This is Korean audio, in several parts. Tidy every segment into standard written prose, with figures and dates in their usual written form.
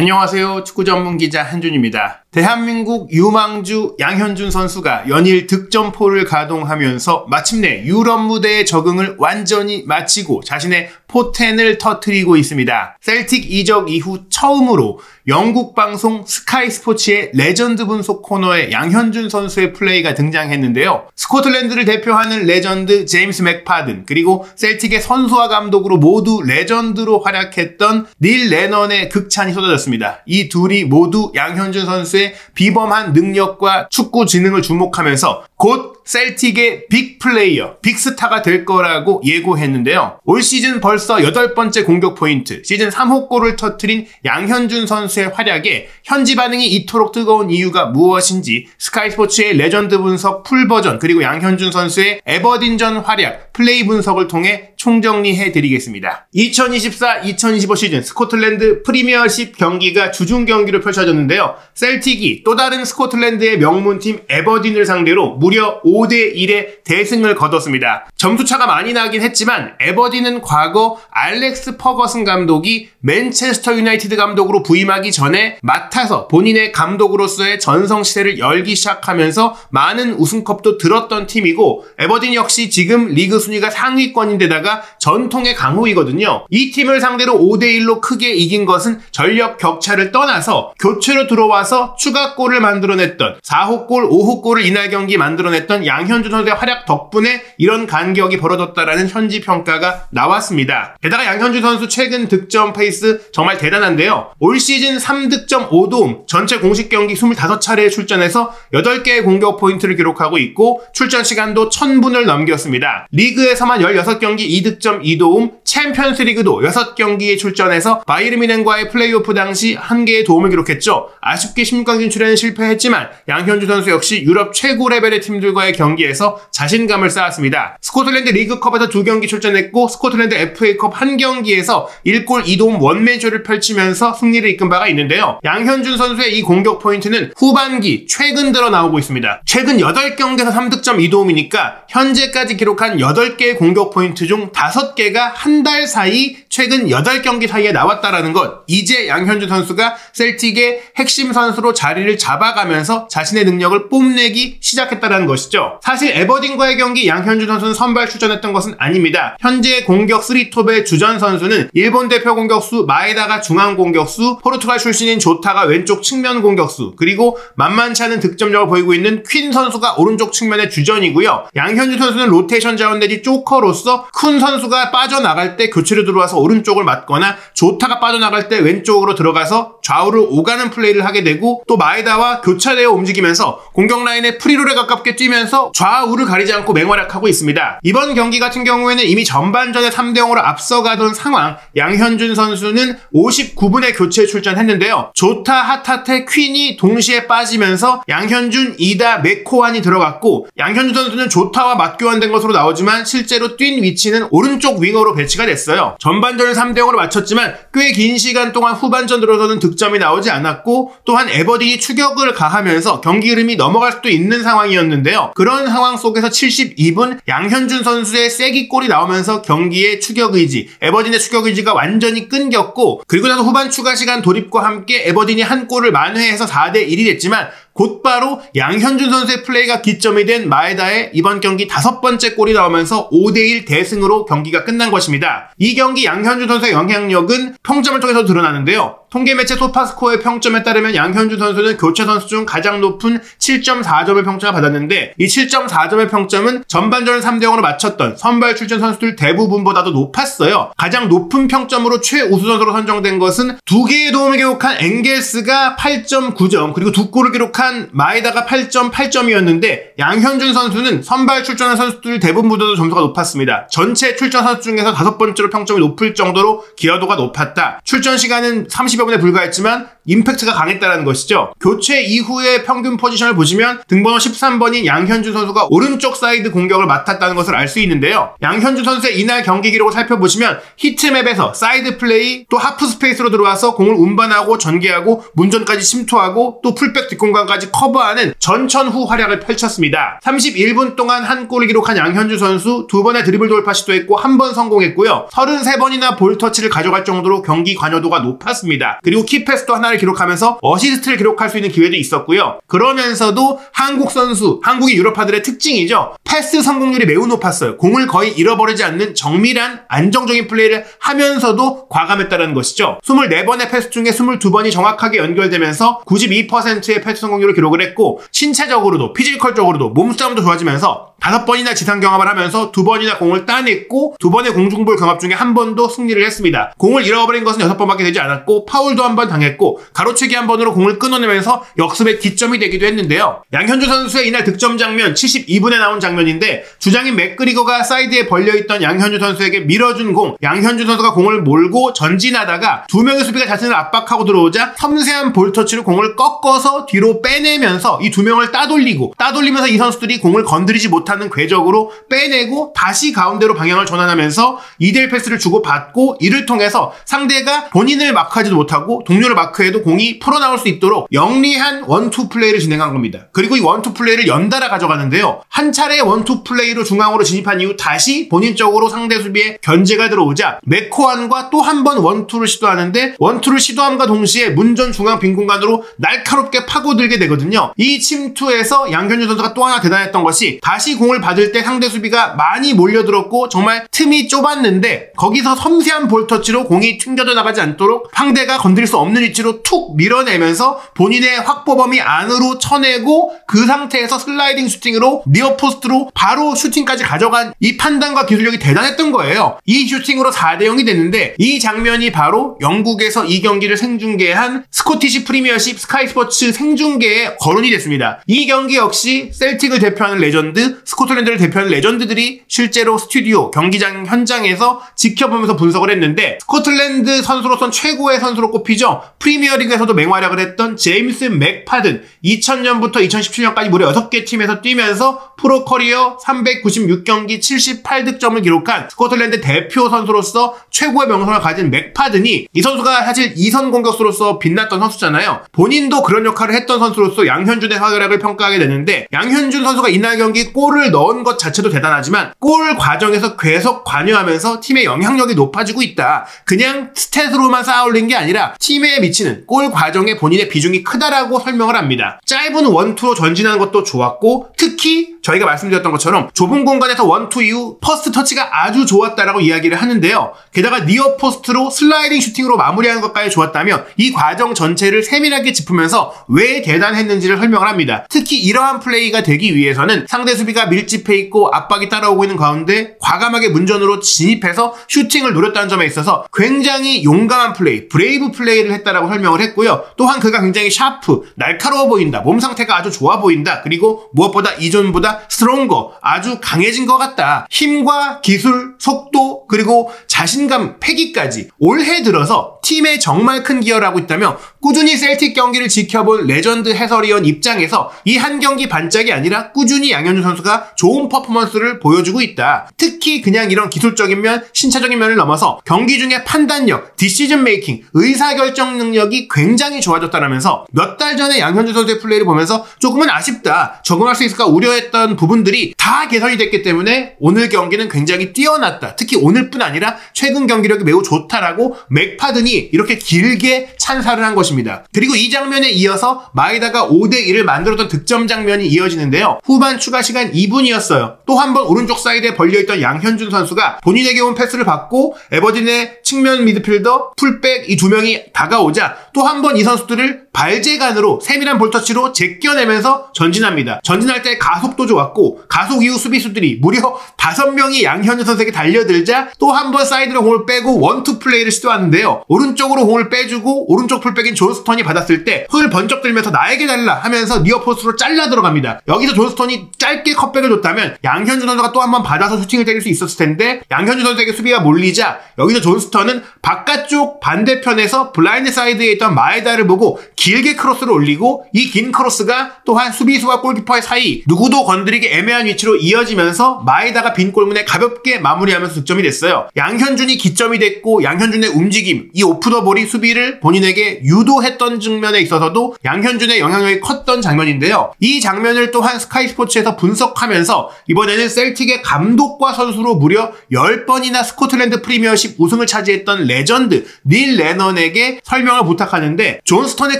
안녕하세요. 축구 전문 기자 한준입니다. 대한민국 유망주 양현준 선수가 연일 득점포를 가동하면서 마침내 유럽 무대의 적응을 완전히 마치고 자신의 포텐을 터뜨리고 있습니다. 셀틱 이적 이후 처음으로 영국 방송 스카이 스포츠의 레전드 분석 코너에 양현준 선수의 플레이가 등장했는데요. 스코틀랜드를 대표하는 레전드 제임스 맥파든, 그리고 셀틱의 선수와 감독으로 모두 레전드로 활약했던 닐 레넌의 극찬이 쏟아졌습니다. 이 둘이 모두 양현준 선수의 비범한 능력과 축구 지능을 주목하면서 곧 셀틱의 빅 플레이어, 빅스타가 될 거라고 예고했는데요. 올 시즌 벌써 8번째 공격 포인트, 시즌 3호 골을 터뜨린 양현준 선수의 활약에 현지 반응이 이토록 뜨거운 이유가 무엇인지 스카이 스포츠의 레전드 분석 풀버전, 그리고 양현준 선수의 에버딘전 활약, 플레이 분석을 통해 총정리해드리겠습니다. 2024-2025 시즌 스코틀랜드 프리미어십 경기가 주중 경기로 펼쳐졌는데요. 셀틱이 또 다른 스코틀랜드의 명문팀 에버딘을 상대로 무려 5대1의 대승을 거뒀습니다. 점수차가 많이 나긴 했지만 에버딘은 과거 알렉스 퍼거슨 감독이 맨체스터 유나이티드 감독으로 부임하기 전에 맡아서 본인의 감독으로서의 전성시대를 열기 시작하면서 많은 우승컵도 들었던 팀이고, 에버딘 역시 지금 리그 순위가 상위권인데다가 전통의 강호이거든요. 이 팀을 상대로 5대1로 크게 이긴 것은 전력 격차를 떠나서 교체로 들어와서 추가골을 만들어냈던 4호 골, 5호 골을 이날 경기 만들어냈던 양현준 선수의 활약 덕분에 이런 간격이 벌어졌다라는 현지 평가가 나왔습니다. 게다가 양현준 선수 최근 득점 페이스 정말 대단한데요. 올 시즌 3득점 5도움, 전체 공식 경기 25차례에 출전해서 8개의 공격 포인트를 기록하고 있고 출전 시간도 1000분을 넘겼습니다. 리그에서만 16경기 2득점 2도움, 챔피언스 리그도 6경기에 출전해서 바이에른 뮌헨과의 플레이오프 당시 1개의 도움을 기록했죠. 아쉽게 16강 진출에는 실패했지만 양현준 선수 역시 유럽 최고 레벨의 팀들과의 경기에서 자신감을 쌓았습니다. 스코틀랜드 리그컵에서 2경기 출전했고 스코틀랜드 FA컵 1경기에서 1골 2도움 원맨쇼를 펼치면서 승리를 이끈 바가 있는데요. 양현준 선수의 이 공격 포인트는 후반기 최근 들어 나오고 있습니다. 최근 8경기에서 3득점 2도움이니까 현재까지 기록한 8개의 공격 포인트 중 5개가 한 달 사이 최근 8경기 사이에 나왔다라는 것. 이제 양현준 선수가 셀틱의 핵심 선수로 자리를 잡아가면서 자신의 능력을 뽐내기 시작했다는 것이죠. 사실 에버딘과의 경기 양현준 선수는 선발 출전했던 것은 아닙니다. 현재 공격 3톱의 주전 선수는 일본 대표 공격수 마에다가 중앙 공격수, 포르투갈 출신인 조타가 왼쪽 측면 공격수, 그리고 만만치 않은 득점력을 보이고 있는 퀸 선수가 오른쪽 측면의 주전이고요. 양현준 선수는 로테이션 자원 내지 조커로서 쿤 선수가 빠져나갈 때 교체로 들어와서 오른쪽을 맞거나 조타가 빠져나갈 때 왼쪽으로 들어가서 좌우를 오가는 플레이를 하게 되고, 또 마에다와 교차되어 움직이면서 공격 라인에 프리롤에 가깝게 뛰면서 좌우를 가리지 않고 맹활약하고 있습니다. 이번 경기 같은 경우에는 이미 전반전에 3대0으로 앞서가던 상황, 양현준 선수는 59분에 교체에 출전했는데요. 조타, 하타테, 퀸이 동시에 빠지면서 양현준, 이다, 메코안이 들어갔고, 양현준 선수는 조타와 맞교환된 것으로 나오지만 실제로 뛴 위치는 오른쪽 윙어로 배치가 됐어요. 전반전을 3대0으로 마쳤지만 꽤 긴 시간 동안 후반전 들어서는 득점이 나오지 않았고, 또한 에버딘이 추격을 가하면서 경기 흐름이 넘어갈 수도 있는 상황이었는데요. 그런 상황 속에서 72분 양현준 선수의 쐐기골이 나오면서 경기의 추격의지, 에버딘의 추격의지가 완전히 끊겼고, 그리고 나서 후반 추가 시간 돌입과 함께 에버딘이 한 골을 만회해서 4대1이 됐지만 곧바로 양현준 선수의 플레이가 기점이 된 마에다의 이번 경기 5번째 골이 나오면서 5대1 대승으로 경기가 끝난 것입니다. 이 경기 양현준 선수의 영향력은 평점을 통해서 드러나는데요. 통계 매체 소파스코어의 평점에 따르면 양현준 선수는 교체 선수 중 가장 높은 7.4점의 평점을 받았는데, 이 7.4점의 평점은 전반전을 3대0으로 마쳤던 선발 출전 선수들 대부분보다도 높았어요. 가장 높은 평점으로 최우수 선수로 선정된 것은 2개의 도움을 기록한 엥겔스가 8.9점, 그리고 2골을 기록한 마에다가 8.8점이었는데 양현준 선수는 선발 출전한 선수들 대부분보다도 점수가 높았습니다. 전체 출전 선수 중에서 5번째로 평점이 높을 정도로 기여도가 높았다. 출전 시간은 30여 분에 불과했지만 임팩트가 강했다는 것이죠. 교체 이후의 평균 포지션을 보시면 등번호 13번인 양현준 선수가 오른쪽 사이드 공격을 맡았다는 것을 알 수 있는데요. 양현준 선수의 이날 경기 기록을 살펴보시면 히트맵에서 사이드 플레이, 또 하프 스페이스로 들어와서 공을 운반하고 전개하고 문전까지 침투하고 또 풀백 뒷공간까지 커버하는 전천후 활약을 펼쳤습니다. 31분 동안 한 골을 기록한 양현준 선수, 2번의 드리블 돌파 시도했고 1번 성공했고요. 33번이나 볼 터치를 가져갈 정도로 경기 관여도가 높았습니다. 그리고 키패스도 하나를 하나를 기록하면서 어시스트를 기록할 수 있는 기회도 있었고요. 그러면서도 한국 선수, 한국의 유럽파들의 특징이죠. 패스 성공률이 매우 높았어요. 공을 거의 잃어버리지 않는 정밀한 안정적인 플레이를 하면서도 과감했다는 것이죠. 24번의 패스 중에 22번이 정확하게 연결되면서 92%의 패스 성공률을 기록을 했고, 신체적으로도 피지컬적으로도 몸싸움도 좋아지면서 5번이나 지상 경합을 하면서 2번이나 공을 따냈고, 2번의 공중볼 경합 중에 1번도 승리를 했습니다. 공을 잃어버린 것은 6번밖에 되지 않았고, 파울도 1번 당했고, 가로채기 1번으로 공을 끊어내면서 역습의 기점이 되기도 했는데요. 양현준 선수의 이날 득점 장면 72분에 나온 장면인데, 주장인 맥그리거가 사이드에 벌려있던 양현준 선수에게 밀어준 공, 양현준 선수가 공을 몰고 전진하다가 2명의 수비가 자신을 압박하고 들어오자 섬세한 볼터치로 공을 꺾어서 뒤로 빼내면서 이 2명을 따돌리면서 이 선수들이 공을 건드리지 못하는 궤적으로 빼내고 다시 가운데로 방향을 전환하면서 2대1 패스를 주고받고, 이를 통해서 상대가 본인을 마크하지도 못하고 동료를 마크해도 공이 풀어나올 수 있도록 영리한 원투 플레이를 진행한 겁니다. 그리고 이 원투 플레이를 연달아 가져가는데요. 한 차례 원투 플레이로 중앙으로 진입한 이후 다시 본인 쪽으로 상대 수비에 견제가 들어오자 맥코안과 또 한 번 원투를 시도하는데, 원투를 시도함과 동시에 문전 중앙 빈 공간으로 날카롭게 파고들게 되거든요. 이 침투에서 양현준 선수가 또 하나 대단했던 것이, 다시 공을 받을 때 상대 수비가 많이 몰려들었고 정말 틈이 좁았는데, 거기서 섬세한 볼터치로 공이 튕겨져 나가지 않도록 상대가 건드릴 수 없는 위치로 툭 밀어내면서 본인의 확보 범위 안으로 쳐내고, 그 상태에서 슬라이딩 슈팅으로 니어 포스트로 바로 슈팅까지 가져간 이 판단과 기술력이 대단했던 거예요. 이 슈팅으로 4대0이 됐는데, 이 장면이 바로 영국에서 이 경기를 생중계한 스코티시 프리미어십 스카이 스포츠 생중계의 거론이 됐습니다. 이 경기 역시 셀틱을 대표하는 레전드, 스코틀랜드를 대표하는 레전드들이 실제로 스튜디오, 경기장 현장에서 지켜보면서 분석을 했는데, 스코틀랜드 선수로선 최고의 선수로 꼽히죠. 프리미어리그에서도 맹활약을 했던 제임스 맥파든, 2000년부터 2017년까지 무려 6개 팀에서 뛰면서 프로 커리어 396경기 78득점을 기록한 스코틀랜드 대표 선수로서 최고의 명성을 가진 맥파든이, 이 선수가 사실 2선 공격수로서 빛났던 선수잖아요. 본인도 그런 역할을 했던 선수로서 양현준의 활약을 평가하게 되는데, 양현준 선수가 이날 경기 골을 넣은 것 자체도 대단하지만 골 과정에서 계속 관여하면서 팀의 영향력이 높아지고 있다. 그냥 스탯으로만 쌓아올린 게 아니라 팀에 미치는 골 과정에 본인의 비중이 크다라고 설명을 합니다. 짧은 원투로 전진하는 것도 좋았고, 특히 저희가 말씀드렸던 것처럼 좁은 공간에서 원투 이후 퍼스트 터치가 아주 좋았다라고 이야기를 하는데요. 게다가 니어 포스트로 슬라이딩 슈팅으로 마무리하는 것까지 좋았다면, 이 과정 전체를 세밀하게 짚으면서 왜 대단했는지를 설명을 합니다. 특히 이러한 플레이가 되기 위해서는 상대 수비가 밀집해 있고 압박이 따라오고 있는 가운데 과감하게 문전으로 진입해서 슈팅을 노렸다는 점에 있어서 굉장히 용감한 플레이, 브레이브 플레이를 했다라고 설명을 했고요. 또한 그가 굉장히 샤프, 날카로워 보인다, 몸 상태가 아주 좋아 보인다, 그리고 무엇보다 이전보다 스트롱거, 아주 강해진 것 같다, 힘과 기술, 속도, 그리고 자신감, 패기까지 올해 들어서 팀에 정말 큰 기여를 하고 있다며, 꾸준히 셀틱 경기를 지켜본 레전드 해설위원 입장에서 이 한 경기 반짝이 아니라 꾸준히 양현준 선수가 좋은 퍼포먼스를 보여주고 있다. 특히 그냥 이런 기술적인 면, 신체적인 면을 넘어서 경기 중에 판단력, 디시전 메이킹, 의사결정 능력이 굉장히 좋아졌다라면서, 몇 달 전에 양현준 선수의 플레이를 보면서 조금은 아쉽다, 적응할 수 있을까 우려했던 부분들이 다 개선이 됐기 때문에 오늘 경기는 굉장히 뛰어났다, 특히 오늘뿐 아니라 최근 경기력이 매우 좋다라고 맥파든이 이렇게 길게 찬사를 한 것입니다. 그리고 이 장면에 이어서 마에다가 5대1을 만들었던 득점 장면이 이어지는데요. 후반 추가 시간 2분이었어요. 또 한 번 오른쪽 사이드에 벌려있던 양현준 선수가 본인에게 온 패스를 받고, 에버딘의 측면 미드필더, 풀백 이 2명이 다가오자 또 한 번 이 선수들을 발재간으로 세밀한 볼터치로 제껴내면서 전진합니다. 전진할 때 가속도 좋았고, 가속 이후 수비수들이 무려 5명이 양현준 선수에게 달려들자 또 한 번 사이드로 공을 빼고 원투 플레이를 시도하는데요. 오른쪽으로 공을 빼주고 오른쪽 풀백인 존스턴이 받았을 때 흙을 번쩍 들면서 나에게 달라 하면서 니어 포스트로 잘라 들어갑니다. 여기서 존스턴이 짧게 컷백을 줬다면 양현준 선수가 또 한 번 받아서 슈팅을 때릴 수 있었을 텐데, 양현준 선수에게 수비가 몰리자 여기서 존스턴은 바깥쪽 반대편에서 블라인드 사이드에 있던 마에다를 보고 길게 크로스를 올리고, 이 긴 크로스가 또한 수비수와 골키퍼의 사이, 누구도 건드리기 애매한 위치로 이어지면서 마에다가 빈 골문에 가볍게 마무리하면서 득점이 됐어요. 양현준이 기점이 됐고 양현준의 움직임, 이 오프 더 볼이 수비를 본인에게 유도했던 측면에 있어서도 양현준의 영향력이 컸던 장면인데요. 이 장면을 또한 스카이 스포츠에서 분석하면서 이번에는 셀틱의 감독과 선수로 무려 10번이나 스코틀랜드 프리미어십 우승을 차지했던 레전드 닐 레넌에게 설명을 부탁하는데 존스턴의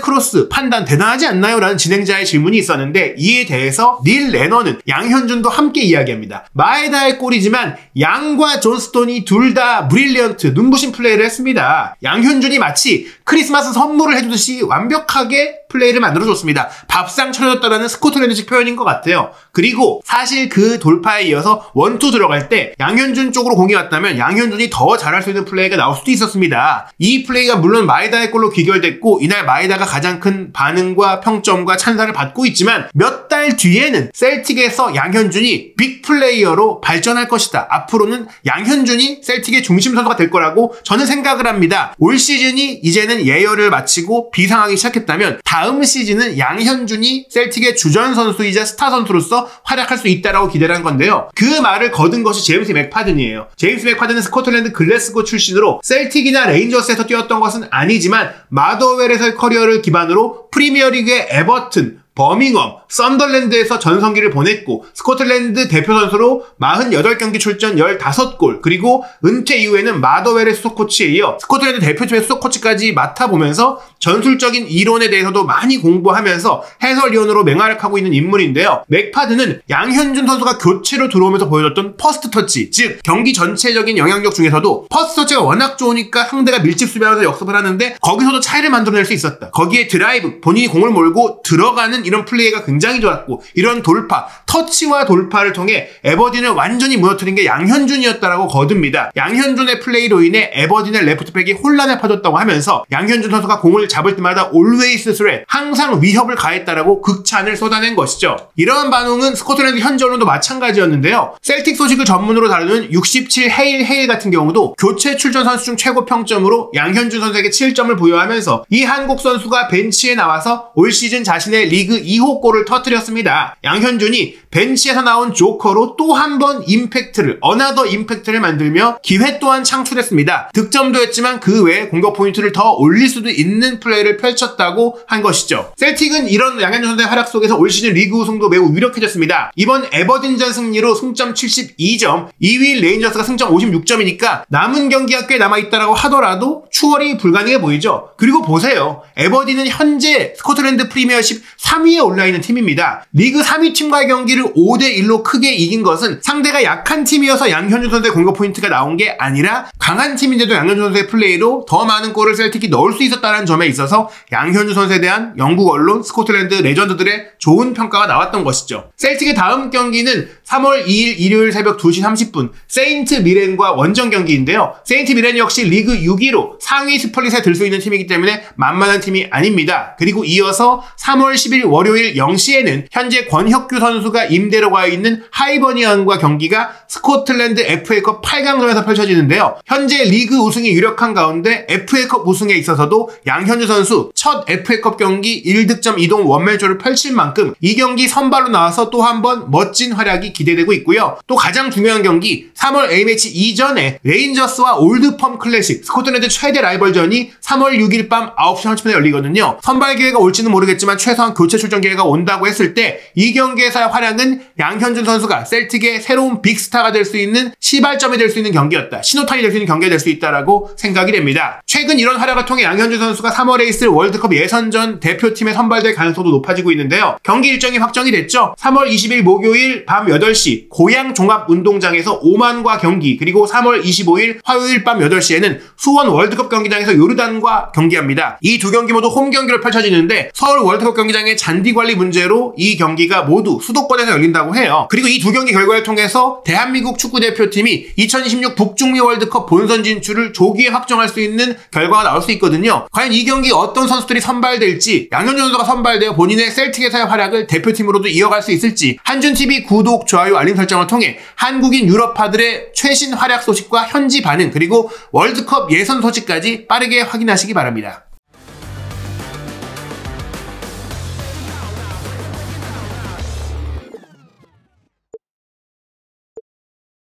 크로스 판단 대단하지 않나요? 라는 진행자의 질문이 있었는데 이에 대해서 닐 레넌은 양현준도 함께 이야기합니다. 마에다의 골이지만 양과 존스턴이 둘 다 브릴리언트 눈부신 플레이를 했습니다. 양현준이 마치 크리스마스 선물을 해주듯이 완벽하게 플레이를 만들어줬습니다. 밥상 차려줬다라는 스코틀랜드식 표현인 것 같아요. 그리고 사실 그 돌파에 이어서 원투 들어갈 때 양현준 쪽으로 공이 왔다면 양현준이 더 잘할 수 있는 플레이가 나올 수도 있었습니다. 이 플레이가 물론 마에다의 골로 귀결됐고 이날 마에다가 가장 큰 반응과 평점과 찬사를 받고 있지만 몇 달 뒤에는 셀틱에서 양현준이 빅 플레이어로 발전할 것이다. 앞으로는 양현준이 셀틱의 중심 선수가 될 거라고 저는 생각을 합니다. 올 시즌이 이제는 예열을 마치고 비상하기 시작했다면 다음 시즌은 양현준이 셀틱의 주전 선수이자 스타 선수로서 활약할 수 있다라고 기대를 한 건데요. 그 말을 거둔 것이 제임스 맥파든이에요. 제임스 맥파든은 스코틀랜드 글래스고 출신으로 셀틱이나 레인저스에서 뛰었던 것은 아니지만 마더웰에서의 커리어를 기반으로 프리미어리그의 에버튼, 버밍엄, 썬덜랜드에서 전성기를 보냈고 스코틀랜드 대표 선수로 48경기 출전 15골 그리고 은퇴 이후에는 마더웰의 수석 코치에 이어 스코틀랜드 대표팀의 수석 코치까지 맡아보면서 전술적인 이론에 대해서도 많이 공부하면서 해설위원으로 맹활약하고 있는 인물인데요. 맥파든은 양현준 선수가 교체로 들어오면서 보여줬던 퍼스트 터치, 즉 경기 전체적인 영향력 중에서도 퍼스트 터치가 워낙 좋으니까 상대가 밀집 수비하면서 역습을 하는데 거기서도 차이를 만들어낼 수 있었다. 거기에 드라이브, 본인이 공을 몰고 들어가는 이런 플레이가 굉장히 좋았고 이런 돌파, 터치와 돌파를 통해 에버딘을 완전히 무너뜨린 게 양현준이었다라고 거듭니다. 양현준의 플레이로 인해 에버딘의 레프트백이 혼란에 빠졌다고 하면서 양현준 선수가 공을 잡을 때마다 always threat, 항상 위협을 가했다라고 극찬을 쏟아낸 것이죠. 이러한 반응은 스코틀랜드 현지 언론도 마찬가지였는데요. 셀틱 소식을 전문으로 다루는 67 헤일 같은 경우도 교체 출전 선수 중 최고 평점으로 양현준 선수에게 7점을 부여하면서 이 한국 선수가 벤치에 나와서 올 시즌 자신의 리그 2호 골을 터뜨렸습니다. 양현준이 벤치에서 나온 조커로 또 한 번 어나더 임팩트를 만들며 기회 또한 창출했습니다. 득점도 했지만 그 외에 공격 포인트를 더 올릴 수도 있는 플레이를 펼쳤다고 한 것이죠. 셀틱은 이런 양현준 선수의 활약 속에서 올 시즌 리그 우승도 매우 유력해졌습니다. 이번 에버딘전 승리로 승점 72점, 2위 레인저스가 승점 56점이니까 남은 경기가 꽤 남아있다라고 하더라도 추월이 불가능해 보이죠. 그리고 보세요. 에버딘은 현재 스코틀랜드 프리미어십 3위에 올라있는 팀입니다. 리그 3위 팀과의 경기를 5대1로 크게 이긴 것은 상대가 약한 팀이어서 양현준 선수의 공격 포인트가 나온 게 아니라 강한 팀인데도 양현준 선수의 플레이로 더 많은 골을 셀틱이 넣을 수 있었다는 점에 있어서 양현준 선수에 대한 영국 언론, 스코틀랜드 레전드들의 좋은 평가가 나왔던 것이죠. 셀틱의 다음 경기는 3월 2일 일요일 새벽 2시 30분 세인트 미렌과 원정 경기인데요. 세인트 미렌 역시 리그 6위로 상위 스플릿에 들 수 있는 팀이기 때문에 만만한 팀이 아닙니다. 그리고 이어서 3월 10일 월요일 0시에는 현재 권혁규 선수가 임대로 가 있는 하이버니언과 경기가 스코틀랜드 FA컵 8강전에서 펼쳐지는데요. 현재 리그 우승이 유력한 가운데 FA컵 우승에 있어서도 양현준 선수 첫 FA컵 경기 1득점 2동 원맨쇼를 펼칠 만큼 이 경기 선발로 나와서 또 한 번 멋진 활약이 기대되고 있고요. 또 가장 중요한 경기 3월 A매치 이전에 레인저스와 올드펌 클래식 스코틀랜드 최대 라이벌전이 3월 6일 밤 9시 30분에 열리거든요. 선발 기회가 올지는 모르겠지만 최소한 교체 출전 기회가 온다고 했을 때 이 경기에서의 활약은 양현준 선수가 셀틱의 새로운 빅스타가 될 수 있는 시발점이 될 수 있는 경기였다. 신호탄이 될 수 있는 경기가 될 수 있다라고 생각이 됩니다. 최근 이런 활약을 통해 양현준 선수가 3월에 있을 월드컵 예선전 대표팀에 선발될 가능성도 높아지고 있는데요. 경기 일정이 확정이 됐죠. 3월 20일 목요일 밤 8시 고양 종합운동장에서 오만과 경기, 그리고 3월 25일 화요일 밤 8시에는 수원 월드컵 경기장에서 요르단과 경기합니다. 이 두 경기 모두 홈 경기로 펼쳐지는데 서울 월드컵 경기장의 잔디 관리 문제로 이 경기가 모두 수도권에서 열린다고 해요. 그리고 이 두 경기 결과를 통해서 대한민국 축구대표팀이 2026 북중미 월드컵 본선 진출을 조기에 확정할 수 있는 결과가 나올 수 있거든요. 과연 이 경기 어떤 선수들이 선발될지, 양현준 선수가 선발되어 본인의 셀틱에서의 활약을 대표팀으로도 이어갈 수 있을지 한준TV 구독, 좋아요, 알림 설정을 통해 한국인 유럽파들의 최신 활약 소식과 현지 반응, 그리고 월드컵 예선 소식까지 빠르게 확인하시기 바랍니다.